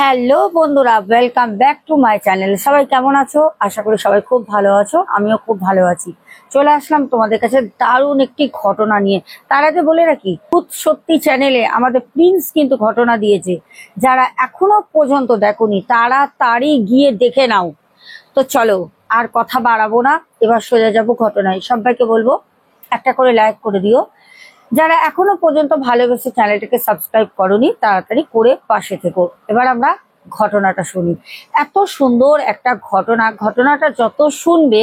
Hello বন্ধুরা, welcome back to my channel. সবাই কেমন আছো? আশা করি সবাই খুব ভালো আছো, আমিও খুব ভালো আছি। চলে আসলাম তোমাদের কাছে দারুণ একটি ঘটনা নিয়ে। তার আগে বলে রাখি, খুব সত্যি চ্যানেলে আমাদের প্রিন্স কিন্তু ঘটনা দিয়েছে। যারা এখনো পর্যন্ত দেখোনি তাড়াতাড়ি গিয়ে দেখে নাও। তো চলো আর কথা বাড়াবো না, এবার সোজা যাবো ঘটনায়। সবাইকে বলবো একটা করে লাইক করে দিও। যারা এখনো পর্যন্ত ভালোবেসে চ্যানেলটাকে সাবস্ক্রাইব করনি, তাড়াতাড়ি করে পাশে থেকো। এবার আমরা ঘটনাটা শুনি। এত সুন্দর একটা ঘটনাটা যত শুনবে,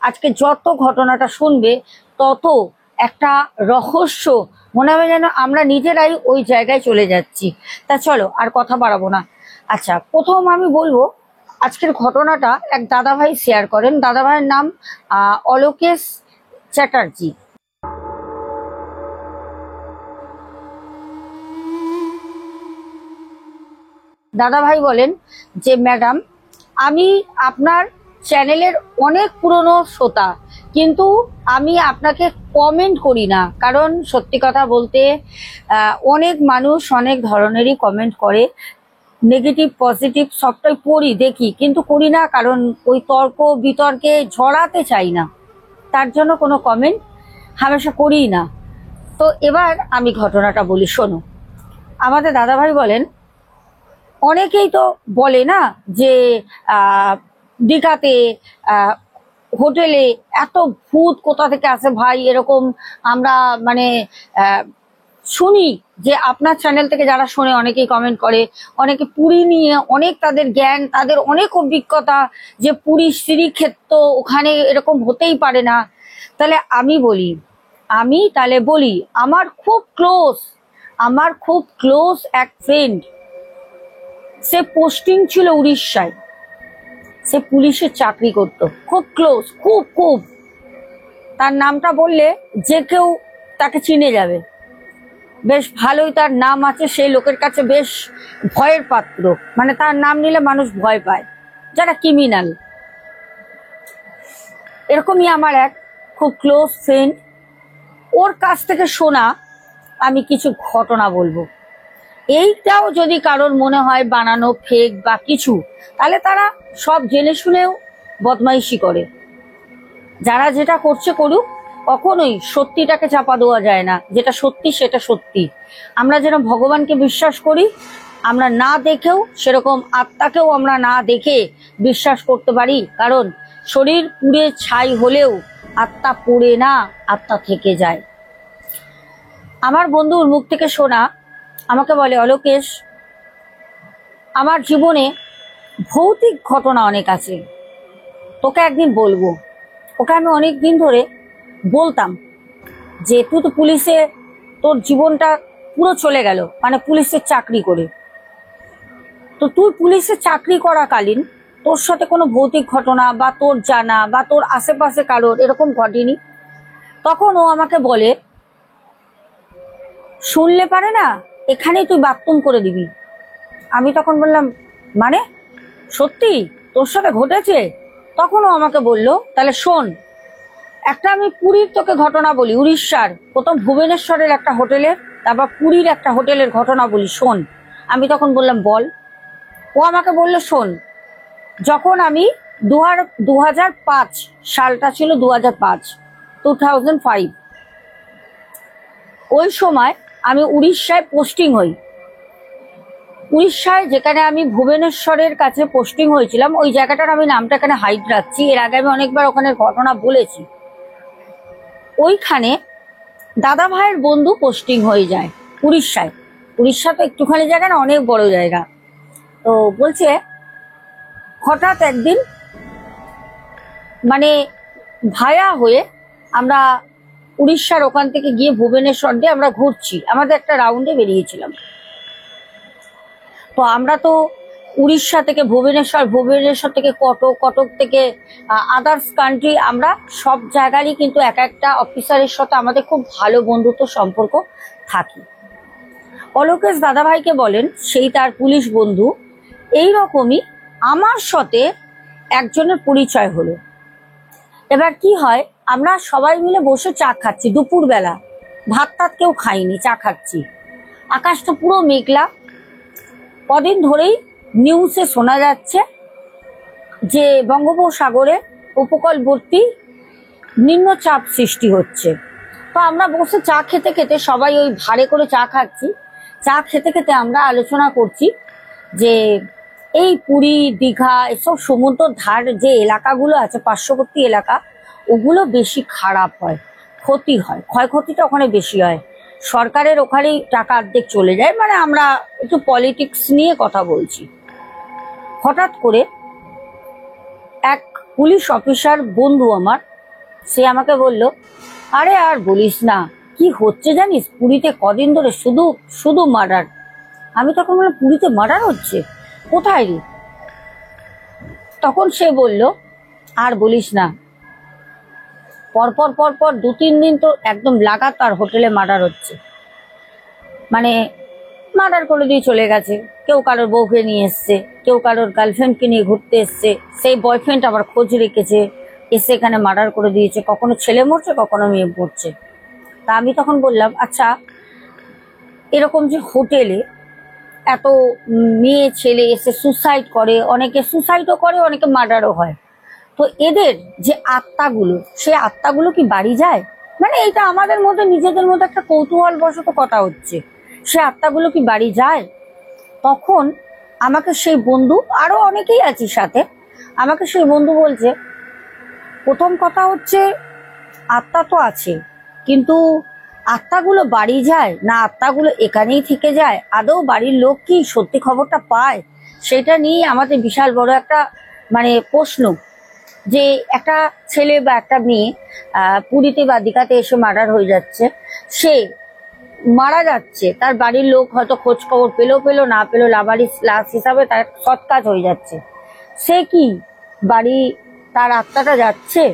আজকে যত ঘটনাটা শুনবে তত একটা রহস্য মনে হবে যেন আমরা নিজেরাই ওই জায়গায় চলে যাচ্ছি। তা চলো আর কথা বাড়াবো না। আচ্ছা, প্রথম আমি বলবো আজকের ঘটনাটা এক দাদাভাই শেয়ার করেন। দাদাভাইয়ের নাম অলোকেশ চ্যাটার্জি। দাদাভাই বলেন যে, ম্যাডাম, আমি আপনার চ্যানেলের অনেক পুরনো শ্রোতা, কিন্তু আমি আপনাকে কমেন্ট করি না। কারণ সত্যি কথা বলতে অনেক মানুষ অনেক ধরনেরই কমেন্ট করে, নেগেটিভ পজিটিভ সবটাই পড়ি দেখি, কিন্তু করি না। কারণ ওই তর্ক বিতর্কে জড়াতে চাই না, তার জন্য কোনো কমেন্ট হামেশা করি না। তো এবার আমি ঘটনাটা বলি, শোনো। আমাদের দাদাভাই বলেন, অনেকেই তো বলে না যে দীঘাতে হোটেলে এত ভূত কোথা থেকে আসে ভাই, এরকম আমরা মানে শুনি। যে আপনার চ্যানেল থেকে যারা শোনে অনেকেই কমেন্ট করে, অনেকে পুরী নিয়ে অনেক তাদের জ্ঞান, তাদের অনেক অভিজ্ঞতা, যে পুরী শ্রীক্ষেত্র, ওখানে এরকম হতেই পারে না। তাহলে আমি বলি, আমার খুব ক্লোজ এক ফ্রেন্ড, সে পোস্টিং ছিল উড়িষ্যায়, সে পুলিশের চাকরি করত, খুব ক্লোজ, খুব তার নামটা বললে যে কেউ তাকে চিনে যাবে। বেশ ভালোই তার নাম আছে, সেই লোকের কাছে বেশ ভয়ের পাত্র, মানে তার নাম নিলে মানুষ ভয় পায়, যারা ক্রিমিনাল। এরকমই আমার এক খুব ক্লোজ ফ্রেন্ড, ওর কাছ থেকে শোনা আমি কিছু ঘটনা বলবো। এইটাও যদি কারোর মনে হয় বানানো, ফেক বা কিছু, তাহলে তারা সব জেনে শুনেও বদমাইশি করে। যারা যেটা করছে করুক, কখনোই সত্যিটাকে চাপা দেওয়া যায় না। যেটা সত্যি সেটা সত্যি। আমরা যেন ভগবানকে বিশ্বাস করি, আমরা না দেখেও সেরকম আত্মাকেও আমরা না দেখে বিশ্বাস করতে পারি। কারণ শরীর পুড়ে ছাই হলেও আত্মা পুড়ে না, আত্মা থেকে যায়। আমার বন্ধুর মুখ থেকে শোনা, আমাকে বলে, অলোকেশ, আমার জীবনে ভৌতিক ঘটনা অনেক আছে, তোকে একদিন বলবো। ওকে আমি অনেক দিন ধরে বলতাম যে তুই তো পুলিশে, তোর জীবনটা পুরো চলে গেল, মানে পুলিশের চাকরি করে। তো তুই পুলিশের চাকরি করাকালীন তোর সাথে কোনো ভৌতিক ঘটনা বা তোর জানা বা তোর আশেপাশে কারোর এরকম ঘটেনি? তখন ও আমাকে বলে, শুনলে পারে না, এখানেই তুই বাথরুম করে দিবি। আমি তখন বললাম, মানে সত্যি তোর সাথে ঘটেছে? তখনও আমাকে বলল, তাহলে শোন, একটা আমি পুরীর তোকে ঘটনা বলি, উড়িষ্যার, প্রথম ভুবনেশ্বরের একটা হোটেলের, তারপর পুরীর একটা হোটেলের ঘটনা বলি, শোন। আমি তখন বললাম, বল। ও আমাকে বললো, শোন, যখন আমি 2005 সালটা ছিল, 2005, ওই সময় আমি উড়িষ্যায় পোস্টিং হই। উড়িষ্যায় যেখানে আমি ভুবনেশ্বরের কাছে পোস্টিং হয়েছিলাম, ওই জায়গাটার আমি নামটা এখানে হাইড রাখছি, এর আগে আমি অনেকবার ওখানে ঘটনা বলেছি। ওইখানে দাদা ভাইয়ের বন্ধু পোস্টিং হয়ে যায় উড়িষ্যায়। উড়িষ্যা তো একটুখানি জায়গা না, অনেক বড় জায়গা। তো বলছে, হঠাৎ একদিন মানে ভায়া হয়ে আমরা উড়িষ্যার ওখান থেকে গিয়ে ভুবনেশ্বর দিয়ে আমরা ঘুরছি, আমাদের একটা রাউন্ডে বেরিয়েছিলাম। তো আমরা তো উড়িষ্যা থেকে ভুবনেশ্বর, ভুবনেশ্বর থেকে কটক, কটক থেকে আদার্স কান্ট্রি, আমরা সব জায়গারই কিন্তু এক একটা অফিসারের সাথে আমাদের খুব ভালো বন্ধুত্ব সম্পর্ক থাকে। অলোকেশ দাদাভাইকে বলেন, সেই তার পুলিশ বন্ধু। এইরকমই আমার সাথে একজনের পরিচয় হলো। এবার কি হয়, আমরা সবাই মিলে বসে চা খাচ্ছি, দুপুরবেলা, ভাত টাত কেউ খাইনি, চা খাচ্ছি। আকাশটা পুরো মেঘলা, কদিন ধরেই নিউজে শোনা যাচ্ছে যে বঙ্গোপসাগরে উপকূলবর্তী নিম্নচাপ সৃষ্টি হচ্ছে। তো আমরা বসে চা খেতে খেতে সবাই ওই ভাড়ে করে চা খাচ্ছি, চা খেতে খেতে আমরা আলোচনা করছি যে এই পুরী দীঘা এসব সমুদ্র ধার যে এলাকাগুলো আছে, পার্শ্ববর্তী এলাকা, ওগুলো বেশি খারাপ হয়, ক্ষতি হয়, ক্ষয়ক্ষতিটা ওখানে বেশি হয়। সরকারের ওখানেই টাকা অর্ধেক চলে যায়। মানে আমরা একটু পলিটিক্স নিয়ে কথা বলছি। হঠাৎ করে এক পুলিশ অফিসার বন্ধু আমার, সে আমাকে বলল, আরে আর বলিস না, কি হচ্ছে জানিস, পুরীতে কদিন ধরে শুধু শুধু মার্ডার। আমি তখন বললাম, পুরীতে মার্ডার হচ্ছে? কোথায় রে? তখন সে বলল, আর বলিস না, পরপর পরপর 2-3 দিন তো একদম লাগাতার হোটেলে মার্ডার হচ্ছে। মানে মার্ডার করে দিয়ে চলে গেছে, কেউ কারোর বউকে নিয়ে এসছে, কেউ কারোর গার্লফ্রেন্ডকে নিয়ে ঘুরতে এসছে, সেই বয়ফ্রেন্ড আবার খোঁজ রেখেছে, এসে এখানে মার্ডার করে দিয়েছে, কখনো ছেলে মরছে কখনো মেয়ে মরছে। তা আমি তখন বললাম, আচ্ছা এরকম যে হোটেলে এত মেয়ে ছেলে এসে সুসাইড করে, অনেকে সুসাইডও করে, অনেকে মার্ডারও হয়, তো এদের যে আত্মাগুলো, সেই আত্মাগুলো কি বাড়ি যায়? মানে এটা আমাদের মধ্যে নিজেদের মধ্যে একটা কৌতূহল বশত কথা হচ্ছে, সে আত্মাগুলো কি বাড়ি যায়? তখন আমাকে সেই বন্ধু, আরো অনেকেই আছি সাথে, আমাকে সেই বন্ধু বলছে, প্রথম কথা হচ্ছে আত্মা তো আছে, কিন্তু আত্মাগুলো বাড়ি যায় না আত্মাগুলো এখানেই থেকে যায়? আদৌ বাড়ির লোক কি সত্যি খবরটা পায়? সেটা নিয়ে আমাদের বিশাল বড় একটা মানে প্রশ্ন, যে একটা ছেলে বা একটা মেয়ে পুরীতে বা দীঘাতে এসে মার্ডার হয়ে যাচ্ছে, সে মারা যাচ্ছে, তার বাড়ির লোক হয়তো খোঁজ খবর পেলো না পেলো, লাশ হিসাবে তার সৎ কাজ হয়ে যাচ্ছে, সে কি বাড়ি, তার আত্মাটা যাচ্ছে?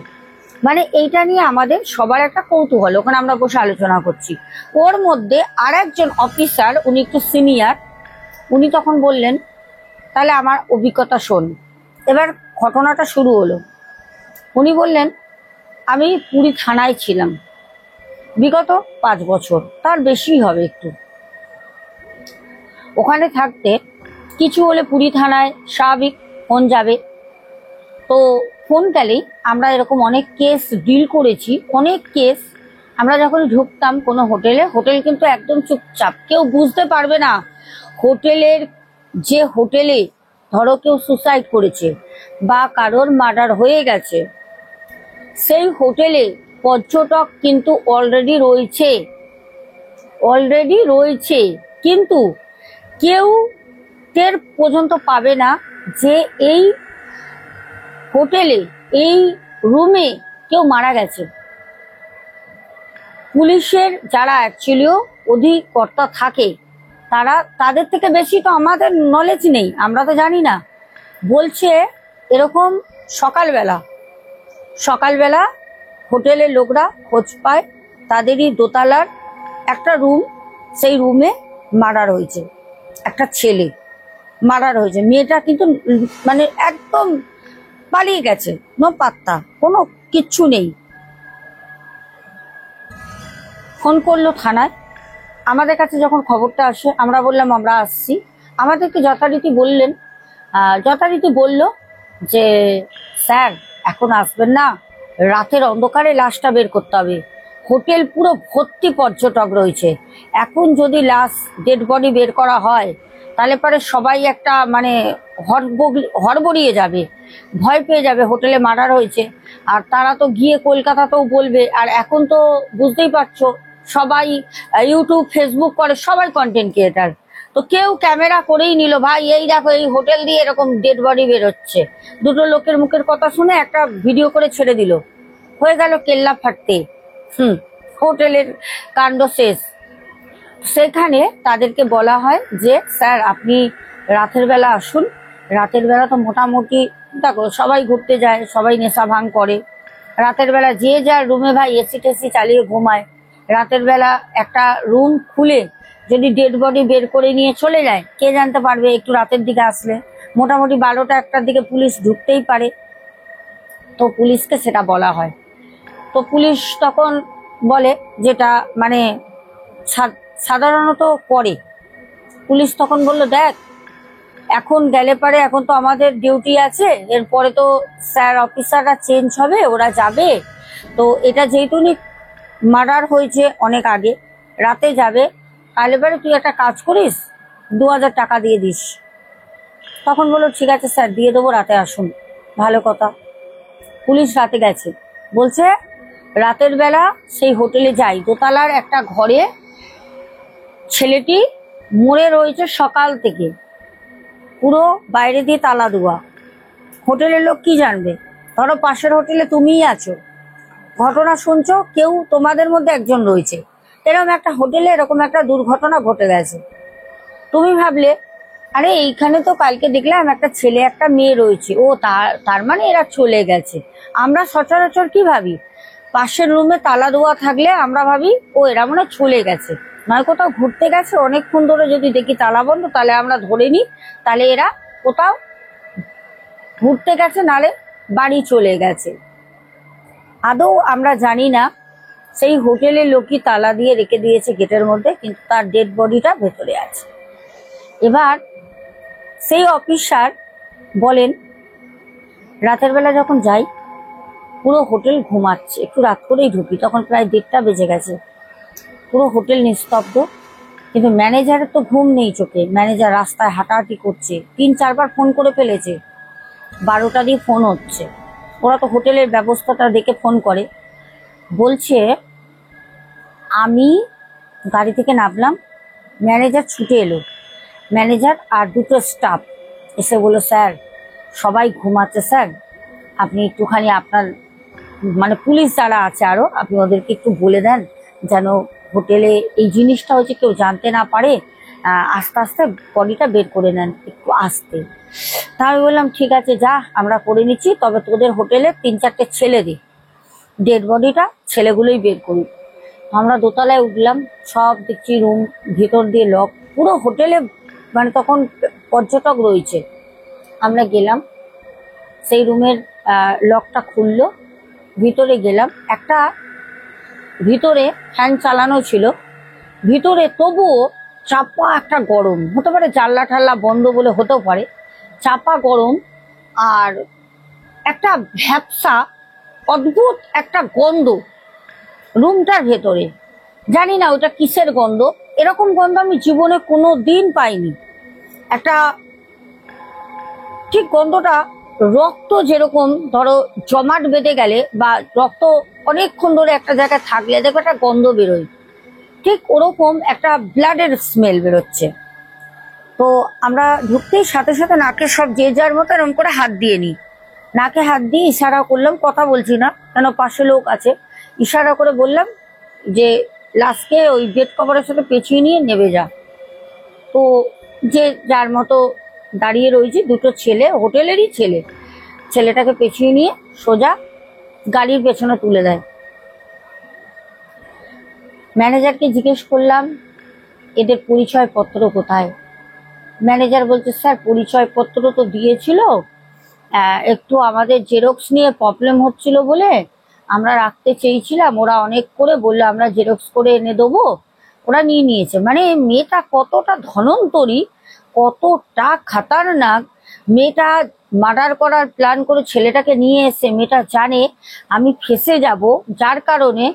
মানে এইটা নিয়ে আমাদের সবার একটা কৌতূহল, ওখানে আমরা বসে আলোচনা করছি। ওর মধ্যে আর একজন অফিসার, উনি একটু সিনিয়র, উনি তখন বললেন, তাহলে আমার অভিজ্ঞতা শোন। এবার ঘটনাটা শুরু হলো। উনি বললেন, আমি পুরী থানায় ছিলাম বিগত 5 বছর, তার বেশি হবে একটু। ওখানে থাকতে কিছু হলে পুরী থানায় স্বাভাবিক ফোন যাবে, তো ফোন গেলেই আমরা এরকম অনেক কেস ডিল করেছি। অনেক কেস আমরা যখন ঢুকতাম কোনো হোটেলে, হোটেল কিন্তু একদম চুপচাপ, কেউ বুঝতে পারবে না হোটেলের, যে হোটেলে ধরো কেউ সুসাইড করেছে বা কারোর মার্ডার হয়ে গেছে, সেই হোটেলে পর্যটক কিন্তু অলরেডি রয়েছে, কিন্তু কেউ টের পর্যন্ত পাবে না যে এই হোটেলে, এই রুমে কেউ মারা গেছে। পুলিশের যারা অ্যাকচুয়ালিও অধিকর্তা থাকে, তাদের থেকে বেশি তো আমাদের নলেজ নেই, আমরা তো জানি না। বলছে এরকম সকালবেলা হোটেলের লোকরা খোঁজ পায় তাদেরই দোতলার একটা রুম, সেই রুমে মার্ডার হয়েছে, একটা ছেলে মার্ডার হয়েছে, মেয়েটা কিন্তু মানে একদম পালিয়ে গেছে, নো পাত্তা, কোনো কিচ্ছু নেই। ফোন করলো থানায়, আমাদের কাছে যখন খবরটা আসে আমরা বললাম আমরা আসছি। আমাদেরকে যথারীতি বলল যে স্যার এখন আসবেন না, রাতের অন্ধকারে লাশটা বের করতে হবে, হোটেল পুরো ভর্তি পর্যটক রয়েছে, এখন যদি লাশ ডেড বডি বের করা হয় তাহলে পরে সবাই একটা মানে হড়বড়িয়ে যাবে, ভয় পেয়ে যাবে, হোটেলে মার্ডার হয়েছে, আর তারা তো গিয়ে কলকাতাতেও বলবে। আর এখন তো বুঝতেই পারছো সবাই ইউটিউব ফেসবুক করে, সবাই কন্টেন্ট ক্রিয়েটার, তো কেউ ক্যামেরা করেই নিল, ভাই এই দেখো এই হোটেল দিয়ে এরকম ডেড বডি বেরোচ্ছে, দুটো লোকের মুখের কথা শুনে একটা ভিডিও করে ছেড়ে দিল, হয়ে গেল কেল্লা ফাটতে, হোটেলের কাণ্ড শেষ। সেখানে তাদেরকে বলা হয় যে স্যার আপনি রাতের বেলা আসুন, রাতের বেলা তো মোটামুটি দেখো সবাই ঘুরতে যায়, সবাই নেশা ভাঙ করে, রাতের বেলা যে যার রুমে ভাই এসি টেসি চালিয়ে ঘুমায়, রাতের বেলা একটা রুম খুলে যদি ডেড বডি বের করে নিয়ে চলে যায় কে জানতে পারবে, একটু রাতের দিকে আসলে মোটামুটি 12টা 1টার দিকে পুলিশ ঢুকতেই পারে। তো পুলিশকে সেটা বলা হয়, তো পুলিশ তখন বলে যেটা মানে সাধারণত করে, পুলিশ তখন বলল দেখ এখন গেলে পারে, এখন তো আমাদের ডিউটি আছে, এরপরে তো স্যার অফিসাররা চেঞ্জ হবে, ওরা যাবে। তো এটা যেহেতু মার্ডার হয়েছে অনেক আগে, রাতে যাবে, তাহলে এবারে তুই একটা কাজ করিস, 2000 টাকা দিয়ে দিস। তখন বললো ঠিক আছে স্যার, দিয়ে দেবো, রাতে আসুন। ভালো কথা। পুলিশ রাতে গেছে, বলছে রাতের বেলা সেই হোটেলে যাই, দোতলার একটা ঘরে ছেলেটি মরে রয়েছে সকাল থেকে, পুরো বাইরে দিয়ে তালা দেওয়া। হোটেলের লোক কি জানবে? ধরো পাশের হোটেলে তুমিই আছো, ঘটনা শুনছো, কেউ তোমাদের মধ্যে একজন রয়েছে, এরকম একটা হোটেলে এরকম একটা দুর্ঘটনা ঘটে গেছে। তুমি ভাবলে আরে এইখানে তো কালকে দেখলাম একটা ছেলে একটা মেয়ে রয়েছে, ও তার মানে এরা চলে গেছে। আমরা সচরাচর কি ভাবি? পাশের রুমে তালা দেওয়া থাকলে আমরা ভাবি ও এরা মনে হয় চলে গেছে, নয় কোথাও ঘুরতে গেছে, অনেকক্ষণ ধরে যদি দেখি তালা বন্ধ তাহলে আমরা ধরে নিই তাহলে এরা কোথাও ঘুরতে গেছে, নালে বাড়ি চলে গেছে। আদৌ আমরা জানি না সেই হোটেলের লোকই তালা দিয়ে রেখে দিয়েছে গেটের মধ্যে, কিন্তু তার ডেড বডিটা ভেতরে আছে। এবার সেই অফিসার বলেন রাতের বেলা যখন যাই পুরো হোটেল ঘুমাচ্ছে, একটু রাত করেই ঢুকি, তখন প্রায় 1:30টা বেজে গেছে, পুরো হোটেল নিস্তব্ধ। কিন্তু ম্যানেজারের তো ঘুম নেই চোখে, ম্যানেজার রাস্তায় হাঁটাহাঁটি করছে, 3-4 বার ফোন করে ফেলেছে, 12টা দিয়ে ফোন হচ্ছে। ওরা তো হোটেলের ব্যবস্থাটা দেখে ফোন করে, বলছে আমি গাড়ি থেকে নামলাম, ম্যানেজার ছুটে এলো, ম্যানেজার আর 2টো স্টাফ এসে বললো স্যার সবাই ঘুমাচ্ছে স্যার, আপনি একটুখানি আপনার মানে পুলিশ যারা আছে আরো, আপনি ওদেরকে একটু বলে দেন যেন হোটেলে এই জিনিসটা হচ্ছে কেউ জানতে না পারে, আস্তে আস্তে বডিটা বের করে নেন, একটু আসতে। তা আমি বললাম ঠিক আছে যা, আমরা করে নিচ্ছি, তবে তোদের হোটেলে 3-4টে ছেলে দে, ডেড বডিটা ছেলেগুলোই বের করি। আমরা দোতলায় উঠলাম, সব দেখছি রুম ভিতর দিয়ে লক, পুরো হোটেলে মানে তখন পর্যটক রয়েছে। আমরা গেলাম, সেই রুমের লকটা খুললো, ভিতরে গেলাম, একটা ভিতরে ফ্যান চালানো ছিল, ভিতরে তবুও চাপা একটা গরম, হতে পারে জানলা ঠাল্লা বন্ধ বলে হতেও পারে, চাপা গরম, আর একটা ভ্যাপসা অদ্ভুত একটা গন্ধ রুমটার ভেতরে। জানি না ওটা কিসের গন্ধ, এরকম গন্ধ আমি জীবনে কোনো দিন পাইনি। একটা ঠিক গন্ধটা রক্ত যেরকম ধরো জমাট বেঁধে গেলে বা রক্ত অনেকক্ষণ ধরে একটা জায়গায় থাকলে দেখো একটা গন্ধ বেরোয়, ঠিক ওরকম একটা ব্লাডের স্মেল বেরোচ্ছে। তো আমরা ঢুকতেই সাথে সাথে নাকে সব যে যার মতো এরকম করে হাত দিয়ে নিই, নাকে হাত দিয়ে ইশারা করলাম, কথা বলছি না কেন পাশে লোক আছে, ইশারা করে বললাম যে লাস্টকে ওই বেড কভারের সাথে পেঁচিয়ে নিয়ে নেবে যা। তো যে যার মতো দাঁড়িয়ে রয়েছে, 2টো ছেলে, হোটেলেরই ছেলে, ছেলেটাকে পেঁচিয়ে নিয়ে সোজা গাড়ির পেছনে তুলে দেয়। ম্যানেজারকে জিজ্ঞেস করলাম এদের পরিচয়পত্র কোথায়? ম্যানেজার বলছে স্যার পরিচয়পত্র তো দিয়েছিল, একটু আমাদের জেরক্স নিয়ে প্রবলেম হচ্ছিল বলে আমরা রাখতে চেয়েছিলাম, ওরা অনেক করে বললো আমরা জেরক্স করে এনে দেবো, ওরা নিয়ে নিয়েছে। মানে মেয়েটা কতটা ধনন্তরী, কতটা খাতারনাক, মেয়েটা মার্ডার করার প্ল্যান করে ছেলেটাকে নিয়ে এসে মেয়েটা জানে আমি ফেসে যাব, যার কারণে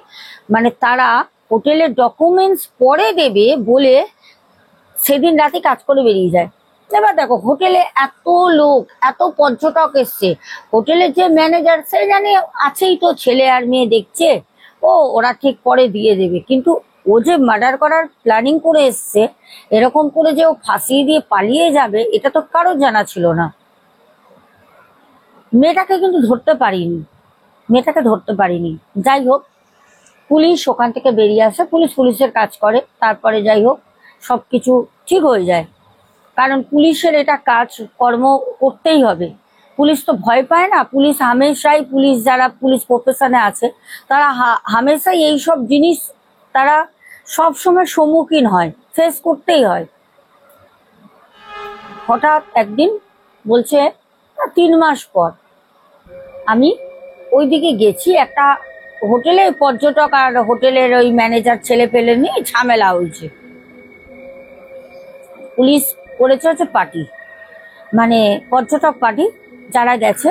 মানে তারা হোটেলের ডকুমেন্টস পরে দেবে বলে সেদিন রাতে কাজ করে বেরিয়ে যায়। এবার দেখো হোটেলে এত লোক, এত পর্যটক এসছে, হোটেলের যে ম্যানেজার সে জানে আছেই তো ছেলে আর মেয়ে দেখছে, ওরা ঠিক পরে দিয়ে দেবে, কিন্তু ও যে মার্ডার করার প্ল্যানিং করে এসছে, এরকম করে যে ও ফাঁসিয়ে দিয়ে পালিয়ে যাবে এটা তো কারো জানা ছিল না। মেয়েটাকে কিন্তু ধরতে পারিনি, মেয়েটাকে ধরতে পারিনি। যাই হোক পুলিশ ওখান থেকে বেরিয়ে আসে, পুলিশের কাজ করে, তারপরে যাই হোক সবকিছু ঠিক হয়ে যায়, কারণ পুলিশের এটা কাজ কর্ম করতেই হবে। পুলিশ তো ভয় পায় না, পুলিশ হামেশাই, পুলিশ যারা পুলিশ প্রফেশনে আছে তারা হামেশাই এইসব জিনিস তারা সবসময় সম্মুখীন হয়, ফেস করতেই হয়। হঠাৎ একদিন বলছে 3 মাস পর আমি ওইদিকে গেছি, একটা হোটেলে পর্যটক আর হোটেলের ওই ম্যানেজার ছেলে পেলে নিয়ে ঝামেলা হয়েছে, পুলিশ করেছে হচ্ছে পার্টি। মানে পর্যটক পার্টি যারা গেছে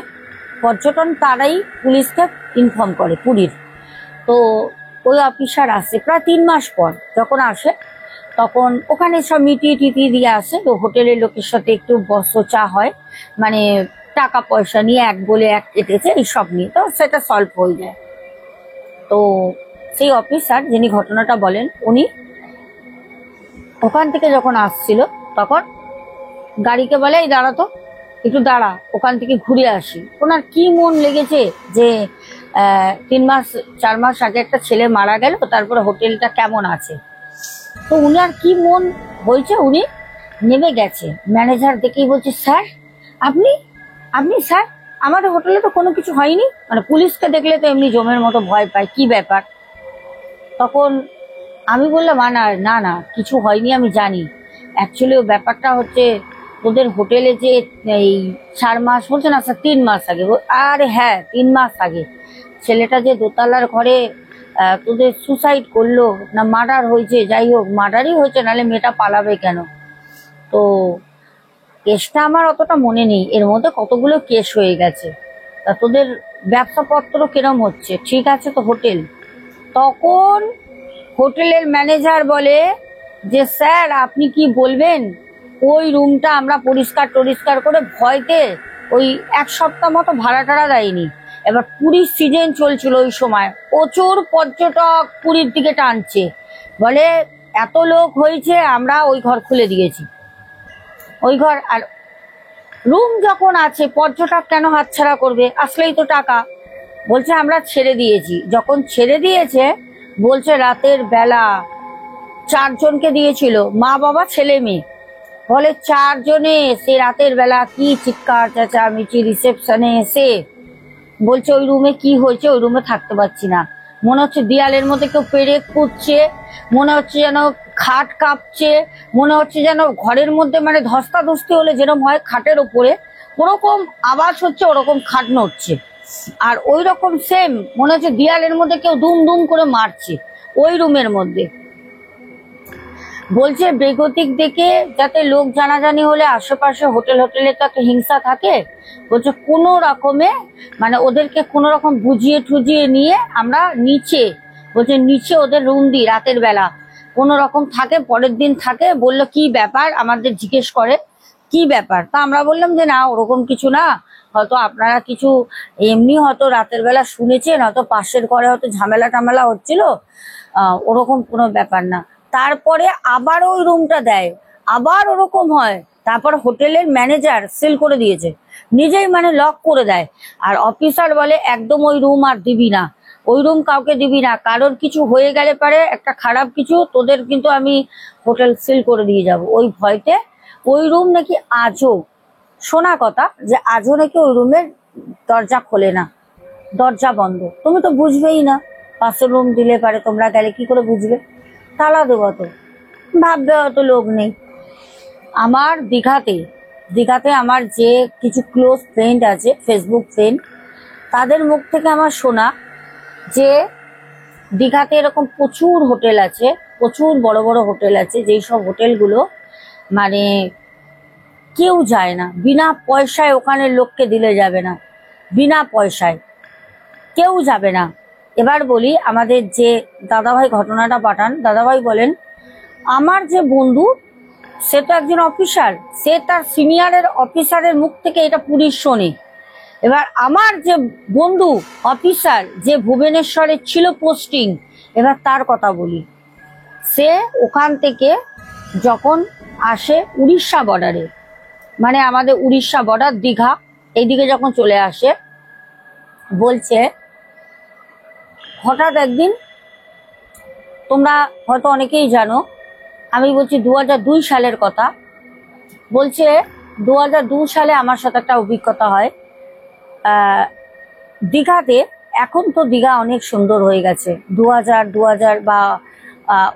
পর্যটন তারাই পুলিশকে ইনফর্ম করে পুরীর। তো ওই অফিসার আসে প্রায় 3 মাস পর, যখন আসে তখন ওখানে সব মিটিয়ে টিটিয়ে দিয়ে আসে। তো হোটেলের লোকের সাথে একটু বচসা হয়, মানে টাকা পয়সা নিয়ে, এক বলে এক কেটেছে এইসব নিয়ে, তো সেটা সলভ হয়ে যায়। তো সেই অফিসার যিনি ঘটনাটা বলেন, উনি ওখান থেকে যখন আসছিল তখন গাড়িকে বলে, এই দাঁড়া তো, একটু দাঁড়া, ওখান থেকে ঘুরে আসি। ওনার কি মন লেগেছে যে 3 মাস 4 মাস আগে একটা ছেলে মারা গেল, তারপরে হোটেলটা কেমন আছে। তো উনার কি মন হয়েছে, উনি নেমে গেছে। ম্যানেজার দেখেই বলছে, স্যার আপনি আপনি স্যার, আমাদের হোটেলে তো কোনো কিছু হয়নি। মানে পুলিশকে দেখলে তো এমনি জমের মতো ভয় পায়, কি ব্যাপার। তখন আমি বললাম, না না কিছু হয়নি, আমি জানি। অ্যাকচুয়ালি ও ব্যাপারটা হচ্ছে তোদের হোটেলে যে এই 4 মাস বলছে না স্যার, 3 মাস আগে, আরে হ্যাঁ 3 মাস আগে ছেলেটা যে দোতলার ঘরে তোদের সুসাইড করলো না মার্ডার হয়েছে, যাই হোক মার্ডারই হয়েছে, নাহলে মেয়েটা পালাবে কেন। তো কেসটা আমার অতটা মনে নেই, এর মধ্যে কতগুলো কেস হয়ে গেছে। তা তোদের ব্যবসাপত্র কিরম হচ্ছে, ঠিক আছে তো হোটেল? তখন হোটেলের ম্যানেজার বলে যে, স্যার আপনি কি বলবেন, ওই রুমটা আমরা পরিষ্কার টরিষ্কার করে ভয়তে ওই 1 সপ্তাহ মতো ভাড়া টাড়া দেয়নি। এবার পুরীর সিজন চলছিল ওই সময়, প্রচুর পর্যটক পুরীর দিকে টানছে, বলে এত লোক হয়েছে, আমরা ওই ঘর খুলে দিয়েছি। ওই ঘর আর রুম যখন আছে, পর্যটক কেন হাতছাড়া করবে, আসলেই তো টাকা। বলছে আমরা ছেড়ে দিয়েছি। যখন ছেড়ে দিয়েছে, বলছে রাতের বেলা 4 জনকে দিয়েছিল, মা বাবা ছেলে মেয়ে। বলে 4 জনে সে রাতের বেলা কি চিৎকার চেঁচামেচি, রিসেপশনে এসে বলছে ওই রুমে কি হয়েছে, ওই রুমে থাকতে পারছি না, মনে হচ্ছে দেয়ালের মধ্যে কেউ পেরেক পুঁতছে, মনে হচ্ছে যেন খাট কাঁপছে, মনে হচ্ছে যেন ঘরের মধ্যে মানে ধস্তাধস্তি হলে যেরকম হয় খাটের ওপরে, ওরকম আওয়াজ হচ্ছে, ওরকম খাট নড়ছে। আর ওই রকম সেম মনে হচ্ছে দেয়ালের মধ্যে কেউ দুম দুম করে মারছে ওই রুমের মধ্যে। বলছে বেগতিক দেখে, যাতে লোক জানাজানি হলে আশেপাশে হোটেলে তো একটা হিংসা থাকে, বলছে কোনো রকমে মানে ওদেরকে কোনো রকম বুঝিয়ে ঠুজিয়ে নিয়ে আমরা নিচে, বলছে নিচে ওদের রুম দিই রাতের বেলা, কোনো রকম থাকে, পরের দিন থাকে। বললো কি ব্যাপার, আমাদের জিজ্ঞেস করে কি ব্যাপার। তা আমরা বললাম যে না ওরকম কিছু না, হয়তো আপনারা কিছু এমনি হয়তো রাতের বেলা শুনেছেন, হয়তো পাশের ঘরে হয়তো ঝামেলা টামেলা হচ্ছিল, ওরকম কোনো ব্যাপার না। তারপরে আবার ওই রুমটা দেয়, আবার ওরকম হয়। তারপর হোটেলের ম্যানেজার সিল করে দিয়েছে, নিজেই মানে লক করে দেয়। আর অফিসার বলে একদম ওই রুম আর দিবি না, ওই রুম কাউকে দিবি না, কারোর কিছু হয়ে গেলে পারে একটা খারাপ কিছু, তোদের কিন্তু আমি হোটেল সিল করে দিয়ে যাব। ওই ভয়তে ওই রুম নাকি আজও শোনা কথা, যে আজও নাকি ওই রুমের দরজা খোলে না, দরজা বন্ধ। তুমি তো বুঝবেই না, পাশের রুম দিলে পারে, তোমরা গেলে কি করে বুঝবে, তালা দেবো তো, ভাববে হয়তো লোক নেই। আমার দীঘাতে আমার যে কিছু ক্লোজ ফ্রেন্ড আছে, ফেসবুক ফ্রেন্ড, তাদের মুখ থেকে আমার শোনা যে দীঘাতে এরকম প্রচুর হোটেল আছে, প্রচুর বড় বড় হোটেল আছে, যেই সব হোটেলগুলো মানে কেউ যায় না, বিনা পয়সায় ওখানে লোককে দিলে যাবে না, বিনা পয়সায় কেউ যাবে না। এবার বলি, আমাদের যে দাদাভাই ঘটনাটা পাঠান, দাদাভাই বলেন আমার যে বন্ধু সে তো একজন অফিসার, সে তার সিনিয়রের অফিসারের মুখ থেকে এটা পুলিশ শোনে। এবার আমার যে বন্ধু অফিসার, যে ভুবনেশ্বরে ছিল পোস্টিং, এবার তার কথা বলি। সে ওখান থেকে যখন আসে উড়িষ্যা বর্ডারে, মানে আমাদের উড়িষ্যা বর্ডার দীঘা, এইদিকে যখন চলে আসে, বলছে হঠাৎ একদিন, তোমরা হয়তো অনেকেই জানো, আমি বলছি 2002 সালের কথা। বলছে 2002 সালে আমার সাথে একটা অভিজ্ঞতা হয় দীঘাতে। এখন তো দীঘা অনেক সুন্দর হয়ে গেছে, 2000 বা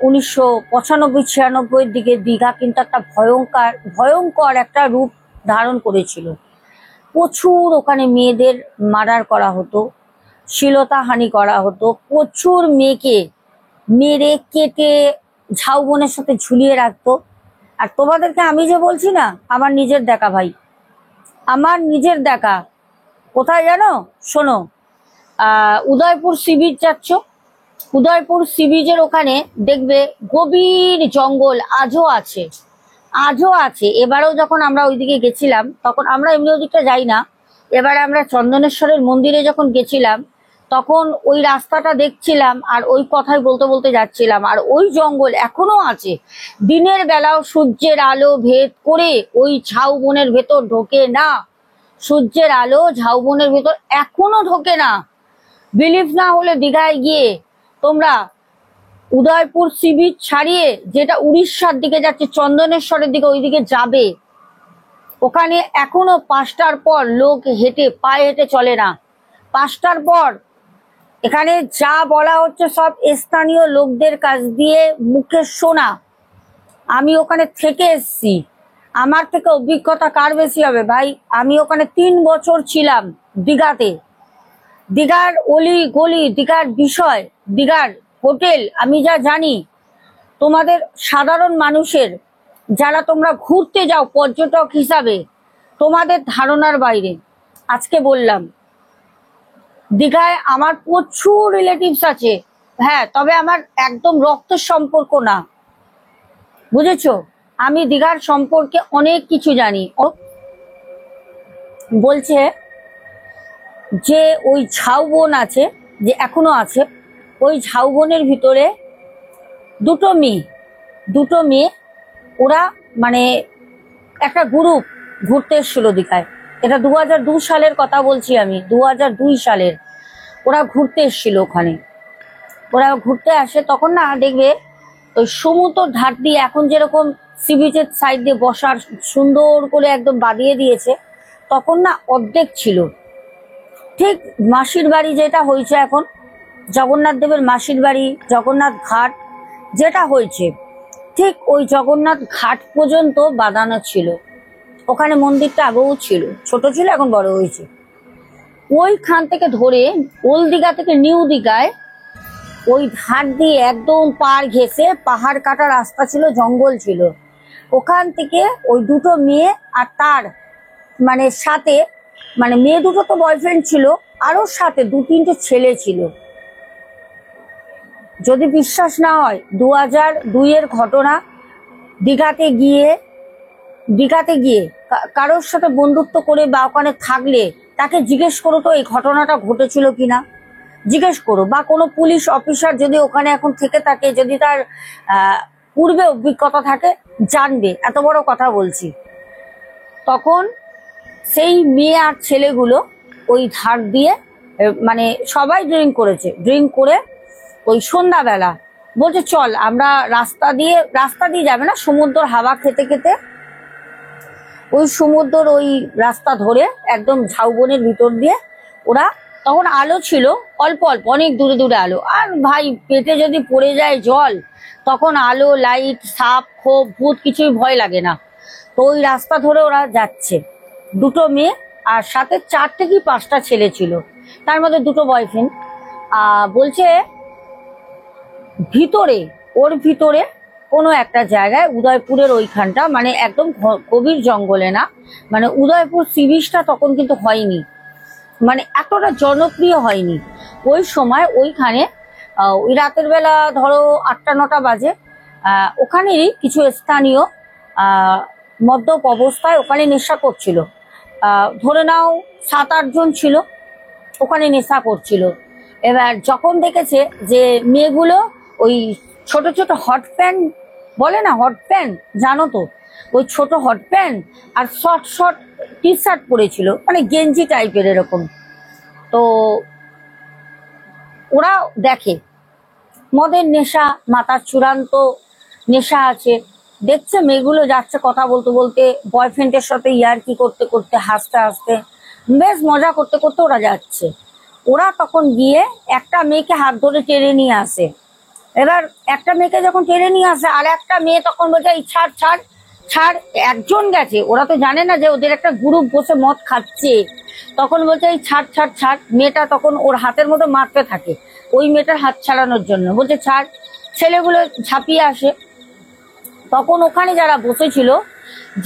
1995-96 দিকে দীঘা কিন্তু একটা ভয়ঙ্কর একটা রূপ ধারণ করেছিল। প্রচুর ওখানে মেয়েদের মার্ডার করা হতো, শ্লীলতাহানি করা হতো, প্রচুর মেয়েকে মেরে কেটে ঝাউবনের সাথে ঝুলিয়ে রাখতো। আর তোমাদেরকে আমি যে বলছি না, আমার নিজের দেখা ভাই, আমার নিজের দেখা। কোথায় জানো? শোনো, উদয়পুর সি বিচ যাচ্ছ, উদয়পুর সি বিচের ওখানে দেখবে গভীর জঙ্গল আজও আছে, আজও আছে। এবারেও যখন আমরা ওইদিকে গেছিলাম, তখন আমরা এমনি ওদিকটা যাই না, এবারে আমরা চন্দনেশ্বরের মন্দিরে যখন গেছিলাম তখন ওই রাস্তাটা দেখছিলাম আর ওই কথাই বলতে বলতে যাচ্ছিলাম। আর ওই জঙ্গল এখনো আছে, দিনের বেলাও সূর্যের আলো ভেদ করে ওই ঝাউবনের ভেতর ঢোকে না, সূর্যের আলো ঝাউবনের ভেতর এখনো ঢোকে না। বিলিভ না হলে দীঘায় গিয়ে তোমরা উদয়পুর সি বিচ ছাড়িয়ে যেটা উড়িষ্যার দিকে যাচ্ছে, চন্দনেশ্বরের দিকে, ওইদিকে যাবে, ওখানে এখনো 5টার পর লোক হেঁটে, পায়ে হেঁটে চলে না। 5টার পর এখানে যা বলা হচ্ছে সব স্থানীয় লোকদের কাছ দিয়ে মুখে শোনা। আমি ওখানে থেকে এসছি, আমার থেকে অভিজ্ঞতা কার বেশি হবে ভাই? আমি ওখানে 3 বছর ছিলাম দীঘাতে। দীঘার অলি গলি, দীঘার বিষয়, দীঘার হোটেল আমি যা জানি, তোমাদের সাধারণ মানুষের, যারা তোমরা ঘুরতে যাও পর্যটক হিসাবে, তোমাদের ধারণার বাইরে। আজকে বললাম দীঘায় আমার প্রচুর রিলেটিভস আছে, হ্যাঁ, তবে আমার একদম রক্তের সম্পর্ক না, বুঝেছো? আমি দীঘার সম্পর্কে অনেক কিছু জানি। ও বলছে যে ওই ঝাউবন আছে, যে এখনো আছে, ওই ঝাউবনের ভিতরে দুটো মেয়ে ওরা মানে একটা গ্রুপ ঘুরতে এসেছিল দীঘায়। এটা 2002 সালের কথা বলছি আমি, 2002 সালের। ওরা ঘুরতে এসেছিল ওখানে। ওরা ঘুরতে আসে তখন না দেখবে ওই সমুদ্র ধার দিয়ে, এখন যেরকম সি বিচের সাইড দিয়ে বসার সুন্দর করে একদম বাঁধিয়ে দিয়েছে, তখন না অর্ধেক ছিল। ঠিক মাসির বাড়ি যেটা হয়েছে এখন, জগন্নাথ দেবের মাসির বাড়ি, জগন্নাথ ঘাট যেটা হয়েছে, ঠিক ওই জগন্নাথ ঘাট পর্যন্ত বাঁধানো ছিল। ওখানে মন্দিরটা আগেও ছিল, ছোট ছিল, এখন বড় হয়েছে। ওইখান থেকে ধরে ওল্ড দীঘা থেকে নিউ দীঘায় ওই ধার দিয়ে একদম পার ঘেঁষে পাহাড় কাটা রাস্তা ছিল, জঙ্গল ছিল। ওখান থেকে ওই দুটো মেয়ে আর তার মানে সাথে, মানে মেয়ে দুটো তো বয়ফ্রেন্ড ছিল, আরো সাথে 2-3টে ছেলে ছিল। যদি বিশ্বাস না হয়, 2002-এর ঘটনা। দীঘাতে গিয়ে কারোর সাথে বন্ধুত্ব করে বা ওখানে থাকলে তাকে জিজ্ঞেস করো তো এই ঘটনাটা ঘটেছিল কিনা, জিজ্ঞেস করো। বা কোনো পুলিশ অফিসার যদি ওখানে এখন থেকে থাকে, যদি তার পূর্বে অভিজ্ঞতা থাকে, জানবে। এত বড় কথা বলছি। তখন সেই মেয়ে আর ছেলেগুলো ওই ধার দিয়ে, মানে সবাই ড্রিঙ্ক করেছে, ড্রিঙ্ক করে ওই সন্ধ্যাবেলা বলছে চল আমরা রাস্তা দিয়ে যাবে না, সমুদ্র হাওয়া খেতে খেতে ওই সমুদ্রের ওই রাস্তা ধরে একদম ঝাউবনের ভিতর দিয়ে ওরা, তখন আলো ছিল অল্প অল্প, অনেক দূরে দূরে আলো। আর ভাই পেটে যদি পড়ে যায় জল, তখন আলো, লাইট, সাপ, খোপ, ভূত কিছুই ভয় লাগে না। তো ওই রাস্তা ধরে ওরা যাচ্ছে, দুটো মেয়ে আর সাথে 4টে কি 5টা ছেলে ছিল, তার মধ্যে দুটো বয়ফ্রেন্ড। বলছে ওর ভিতরে কোনো একটা জায়গায়, উদয়পুরের ওইখানটা, মানে একদম গভীর জঙ্গলে না, মানে উদয়পুর সি বিচটা তখন কিন্তু হয়নি, মানে এতটা জনপ্রিয় হয়নি ওই সময়। ওইখানে ওই রাতের বেলা ধরো 8টা-9টা বাজে, ওখানেরই কিছু স্থানীয় মদ্যপ অবস্থায় ওখানে নেশা করছিল। ধরে নাও 7-8 জন ছিল ওখানে নেশা করছিল। এবার যখন দেখেছে যে মেয়েগুলো ওই ছোট ছোট হট প্যান্ট বলে না, হট প্যান্ট জানো তো, ওই ছোট হট প্যান্ট আর শর্ট শর্ট টি শার্ট পরেছিল, মানে গেঞ্জি টাইপের এরকম। তো ওরা দেখে মদের নেশা, মাথার চূড়ান্ত নেশা আছে, দেখছে মেয়েগুলো যাচ্ছে কথা বলতে বলতে, বয়ফ্রেন্ডের সাথে ইয়ার্কি করতে করতে, হাসতে হাসতে, বেশ মজা করতে করতে ওরা যাচ্ছে। ওরা তখন গিয়ে একটা মেয়েকে হাত ধরে টেনে নিয়ে আসে। এবার একটা মেয়েকে যখন টেনে নিয়ে আসে, আর একটা মেয়ে তখন বলছে এই ছাড় ছাড় ছাড়। একজন গেছে, ওরা তো জানে না যে ওদের একটা গ্রুপ বসে মদ খাচ্ছে। তখন বলছে এই ছাড় ছাড় ছাড়। মেয়েটা তখন ওর হাতের মতো মারতে থাকে ওই মেয়েটার হাত ছাড়ানোর জন্য, বলছে ছাড়। ছেলেগুলো ঝাঁপিয়ে আসে। তখন ওখানে যারা বসেছিল,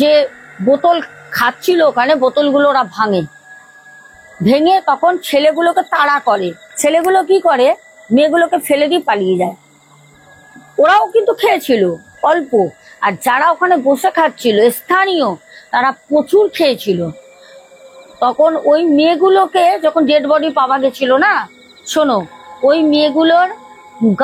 যে বোতল খাচ্ছিল ওখানে, বোতলগুলো ওরা ভেঙে তখন ছেলেগুলোকে তাড়া করে। ছেলেগুলো কি করে, মেয়েগুলোকে ফেলে দিয়ে পালিয়ে যায়। ওরাও কিন্তু খেয়েছিল অল্প, আর যারা ওখানে বসে খাচ্ছিল স্থানীয়, তারা প্রচুর খেয়েছিল। তখন ওই মেয়েগুলোকে যখন ডেড বডি পাওয়া গেছিল না, শোনো, ওই মেয়েগুলোর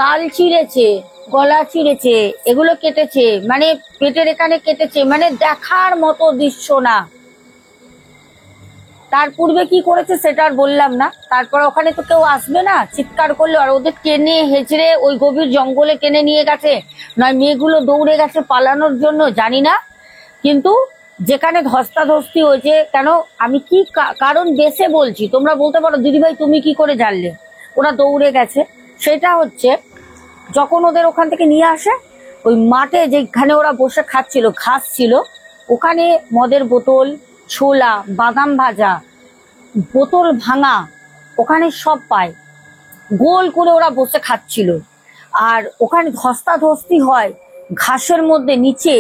গাল চিড়েছে, গলা চিড়েছে, এগুলো কেটেছে, মানে পেটের এখানে কেটেছে, মানে দেখার মতো দৃশ্য না। তার পূর্বে কি করেছে সেটা আর বললাম না। তারপর ওখানে তো কেউ আসবে না, চিৎকার করলো, আর ওদের টেনে হেঁচড়ে ওই গভীর জঙ্গলে টেনে নিয়ে গেছে, নয় মেয়েগুলো দৌড়ে গেছে পালানোর জন্য, জানি না। কিন্তু যেখানে ধস্তাধস্তি হয়েছে, কেন আমি কি কারণ বেসে বলছি, তোমরা বলতে পারো দিদিভাই তুমি কি করে জানলে ওরা দৌড়ে গেছে। সেটা হচ্ছে, যখন ওদের ওখান থেকে নিয়ে আসে, ওই মাঠে যেখানে ওরা বসে খাচ্ছিল, ঘাস ছিল, ওখানে মদের বোতল, ছোলা, বাদাম ভাজা, বোতল ভাঙা, ওখানে সব পায়। গোল করে ওরা বসে খাচ্ছিল, আর ওখানে ধস্তাধস্তি হয় ঘাসের মধ্যে নিচে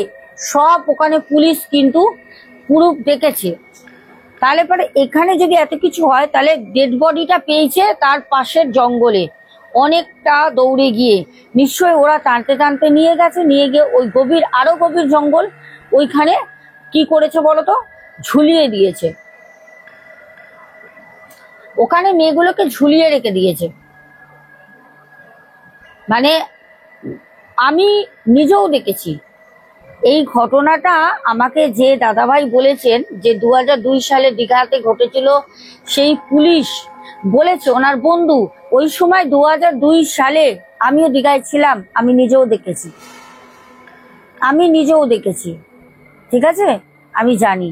সব। ওখানে পুলিশ কিন্তু পুরো দেখেছে। তাহলে পরে এখানে যদি এত কিছু হয়, তাহলে ডেড বডিটা পেয়েছে তার পাশের জঙ্গলে, অনেকটা দৌড়ে গিয়ে নিশ্চয়ই ওরা টানতে টানতে নিয়ে গেছে, নিয়ে গিয়ে ওই গভীর, আরো গভীর জঙ্গল, ওইখানে কি করেছে বলতো, ঝুলিয়ে দিয়েছে। ওখানে মেয়েগুলোকে ঝুলিয়ে রেখে দিয়েছে। মানে আমি নিজেও দেখেছি এই ঘটনাটা। আমাকে যে দাদাভাই বলেছেন যে 2002 সালে দীঘাতে ঘটেছিল, সেই পুলিশ বলেছে ওনার বন্ধু, ওই সময় 2002 সালে আমিও দীঘায় ছিলাম, আমি নিজেও দেখেছি। ঠিক আছে, আমি জানি।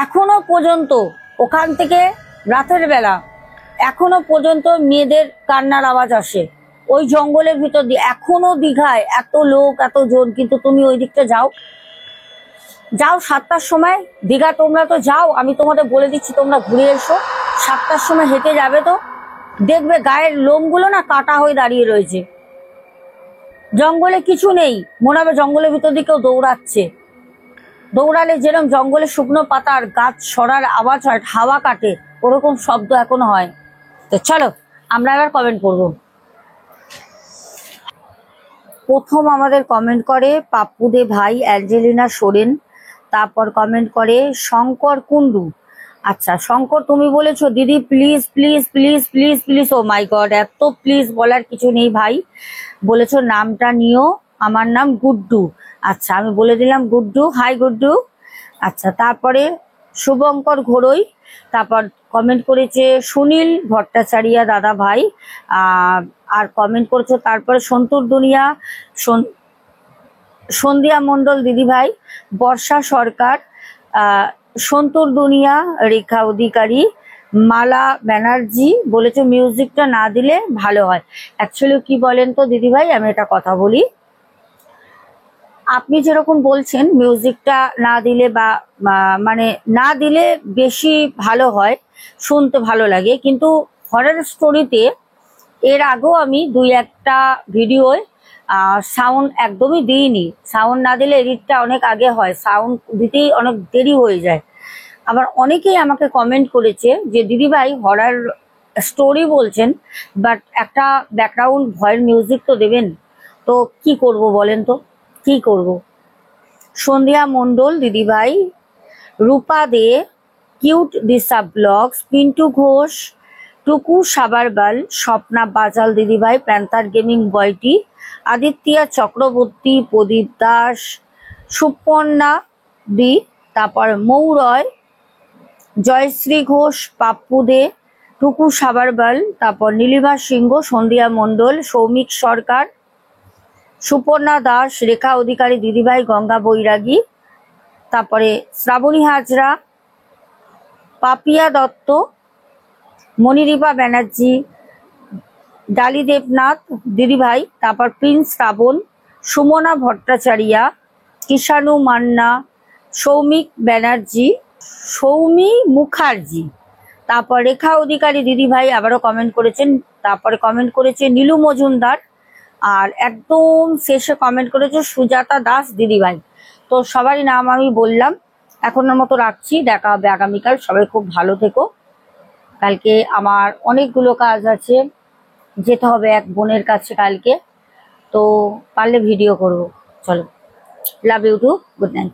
এখনো পর্যন্ত ওখান থেকে রাতের বেলা এখনো পর্যন্ত মেয়েদের কান্নার আওয়াজ আসে ওই জঙ্গলের ভিতর দিয়ে। এখনো দীঘায় এত লোক, এত জন, কিন্তু তুমি ওই দিকটা যাও 7টার সময়, দীঘা তোমরা তো যাও, আমি তোমাদের বলে দিচ্ছি, তোমরা ঘুরে এসো 7টার সময়, হেঁটে যাবে তো দেখবে গায়ের লোমগুলো না কাটা হয়ে দাঁড়িয়ে রয়েছে। জঙ্গলে কিছু নেই, মনে হবে জঙ্গলের ভিতর দিয়ে কেউ দৌড়াচ্ছে। দৌড়ালে যেরকম জঙ্গলে শুকনো পাতার গাছ সরার আওয়াজ হয়, হাওয়া কাটে, ওরকম শব্দ এখনো হয়। তো চলো আমরা এবার কমেন্ট করবো। প্রথম আমাদের কমেন্ট করে পাপ্পু দে ভাই, অ্যাঞ্জেলিনা সোরেন। তারপর কমেন্ট করে শঙ্কর কুন্ডু। আচ্ছা শঙ্কর, তুমি বলেছো দিদি please please please please please, oh my God, এত প্লিজ বলার কিছু নেই ভাই। বলেছো নামটা নিও, আমার নাম গুড্ডু। আচ্ছা আমি বলে দিলাম গুড্ডু, হাই গুড্ডু। আচ্ছা তারপরে শুভঙ্কর ঘোড়ই, তারপর কমেন্ট করেছে সুনীল ভট্টাচারিয়া দাদা ভাই, আর কমেন্ট করেছো তারপরে সন্তুর দুনিয়া, সন্ধ্যা মণ্ডল দিদি ভাই, বর্ষা সরকার, সন্তুর দুনিয়া, রেখা অধিকারী, মালা ব্যানার্জি বলেছে মিউজিকটা না দিলে ভালো হয়। অ্যাকচুয়ালি কি বলেন তো দিদি ভাই, আমি এটা কথা বলি, আপনি যেরকম বলছেন মিউজিকটা না দিলে বা মানে না দিলে বেশি ভালো হয়, শুনতে ভালো লাগে, কিন্তু হরর স্টোরিতে এর আগেও আমি 2-1টা ভিডিওয় সাউন্ড একদমই দিইনি। সাউন্ড না দিলে এডিটটা অনেক আগে হয়, সাউন্ড দিতেই অনেক দেরি হয়ে যায়। আবার অনেকেই আমাকে কমেন্ট করেছে যে দিদিভাই হরর স্টোরি বলছেন, বাট একটা ব্যাকগ্রাউন্ড ভয়ের মিউজিক তো দেবেন। তো কি করব বলেন তো, কি করব? সন্ধ্যা মণ্ডল দিদিভাই, রূপা দে, কিউট দিশা ব্লগস, পিন্টু ঘোষ, টুকু সাবারবাল, স্বপ্না বাজাল দিদিভাই, প্যান্থার গেমিং বয়টি, আদিত্যা চক্রবর্তী, প্রদীপ দাস, সুপর্ণা দি, তারপর মৌরয়, জয়শ্রী ঘোষ, পাপ্পু দে, টুকু সাবারবাল, তারপর নীলিমা সিংহ, সন্ধ্যা মণ্ডল, সৌমিক সরকার, সুপর্ণা দাস, রেখা অধিকারী দিদিভাই, গঙ্গা বৈরাগী, তারপরে শ্রাবণী হাজরা, পাপিয়া দত্ত, মণিদীপা ব্যানার্জি, ডালি দেবনাথ দিদিভাই, তারপর প্রিন্স শ্রাবণ, সুমনা ভট্টাচারিয়া, কিষাণু মান্না, সৌমিক ব্যানার্জি, সৌমি মুখার্জি, তারপর রেখা অধিকারী দিদিভাই আবারও কমেন্ট করেছেন, তারপরে কমেন্ট করেছে নীলু মজুমদার, আর একদম শেষে কমেন্ট করেছে সুজাতা দাস দিদিভাই। তো সবারই নাম আমি বললাম। এখনের মতো রাখছি, দেখা হবে আগামীকাল। সবাই খুব ভালো থেকো। কালকে আমার অনেকগুলো কাজ আছে, যেতে হবে এক বোনের কাছে কালকে, তো পারলে ভিডিও করব। চলো, love you too, good night.